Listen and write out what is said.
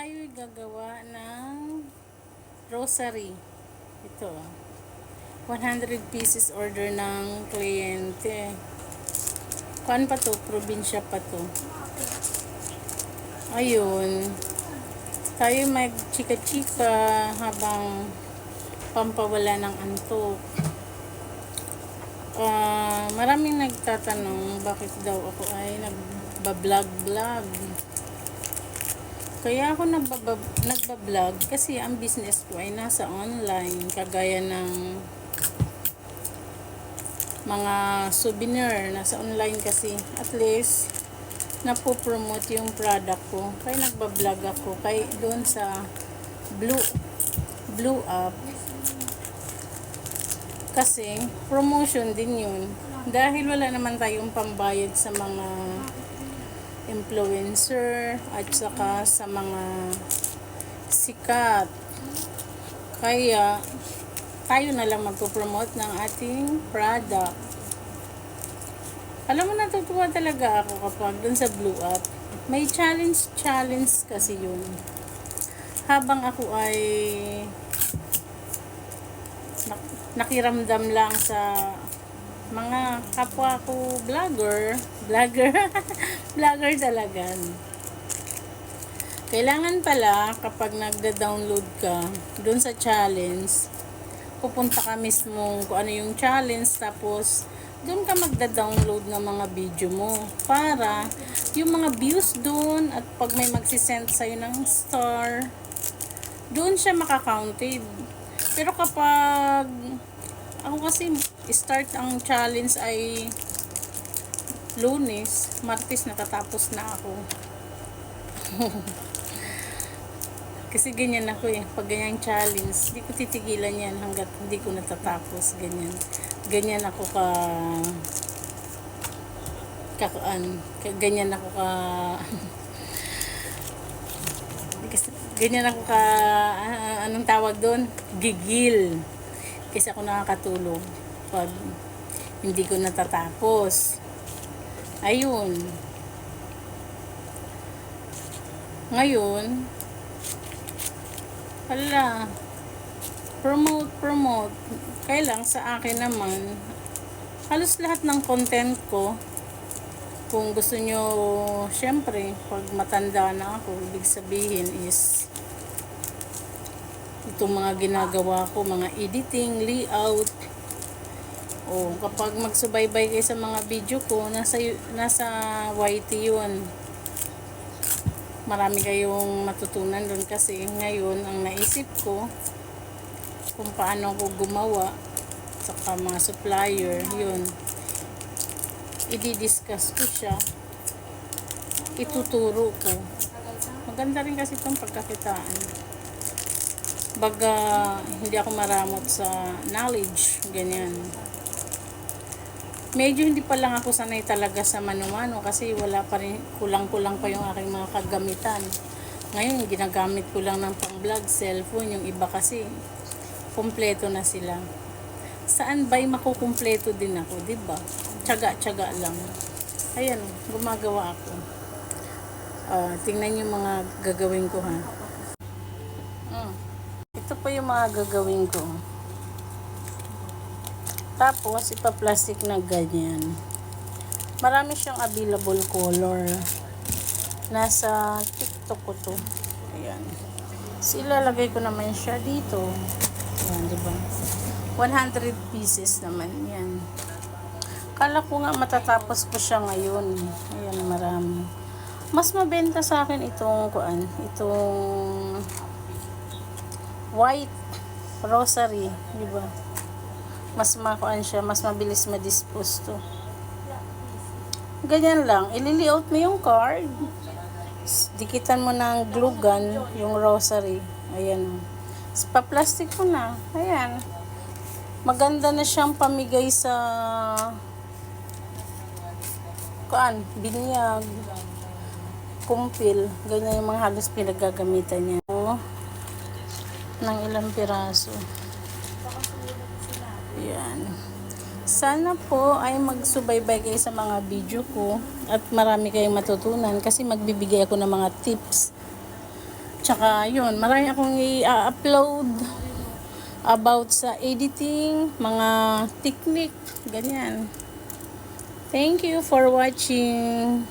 tayo gagawa ng rosary. Ito. 100 pieces order ng kliyente. Kuan pa to? Probinsya pa to. Ayun. Tayo mag-chika-chika habang pampawala ng antok. Maraming nagtatanong bakit daw ako ay nagbablog-vlog. Kaya ako nagbablog kasi ang business ko ay nasa online, kagaya ng mga souvenir, nasa online kasi. At least napopromote yung product ko. Kaya nagbablog ako kay doon sa Blue App. Kasi promotion din yun. Dahil wala naman tayong pambayad sa mga influencer at saka sa mga sikat. Kaya tayo na lang magpo-promote ng ating product. Alam mo, natutuwa talaga ako kapag dun sa Blue App. May challenge kasi yun. Habang ako ay nakiramdam lang sa mga kapwa ko vlogger talaga. Kailangan pala kapag nagda-download ka doon sa challenge, pupunta ka mismo kung ano yung challenge, tapos doon ka magda-download ng mga video mo para yung mga views doon, at pag may magsisend sa'yo ng star, doon siya makakounted. Pero kapag ako kasi start ang challenge ay Lunes, Martes natatapos na ako. Kasi ganyan ako eh. Pag ganyang challenge, hindi ko titigilan yan hanggat hindi ko natatapos. Ganyan ako ganyan ako ganyan ako anong tawag doon? Gigil. Kasi ako nakakatulog pag hindi ko natatapos. Ayun. Ngayon, promote. Kaya lang sa akin naman, halos lahat ng content ko, kung gusto nyo, syempre, pag matanda na ako, ibig sabihin is, itong mga ginagawa ko, mga editing, layout, o kapag magsubaybay kayo sa mga video ko, nasa YT yun. Marami kayong matutunan doon kasi ngayon ang naisip ko kung paano ko gumawa, saka mga supplier, yun, i-discuss ko siya, ituturo ko. Maganda rin kasi itong pagkakitaan. Baga hindi ako maramot sa knowledge, ganyan. Medyo hindi pa lang ako sanay talaga sa mano-mano kasi wala pa rin, kulang-kulang pa yung aking mga kagamitan. Ngayon, ginagamit ko lang ng pang-vlog, cellphone. Yung iba kasi, kumpleto na sila. Saan ba'y makukumpleto din ako, diba? Tiyaga-tiyaga lang. Ayan, gumagawa ako. Tingnan yung mga gagawin ko, ha. Ito po yung mga gagawin ko. Tapos, ipa-plastic na ganyan. Marami siyang available color. Nasa TikTok ko to. Ayan. So, ilalagay ko naman siya dito. Ayan, diba? 100 pieces naman yan. Kala ko nga matatapos ko siya ngayon. Ayan, marami. Mas mabenta sa akin itong white rosary, diba? Mas makuan siya, mas mabilis ma-dispose to. Ganyan lang, ilili-out mo yung card, dikitan mo ng glue gun yung rosary. Ayan. Pa-plastic ko na. Ayan. Maganda na siyang pamigay sa binyag, kumpil. Ganyan yung mga halos pinagagamitan niya. Ng ilang piraso. Ayan. Sana po ay magsubaybay kayo sa mga video ko at marami kayong matutunan kasi magbibigay ako ng mga tips Tsaka yun, marami akong i-upload about sa editing, mga technique, ganyan. Thank you for watching.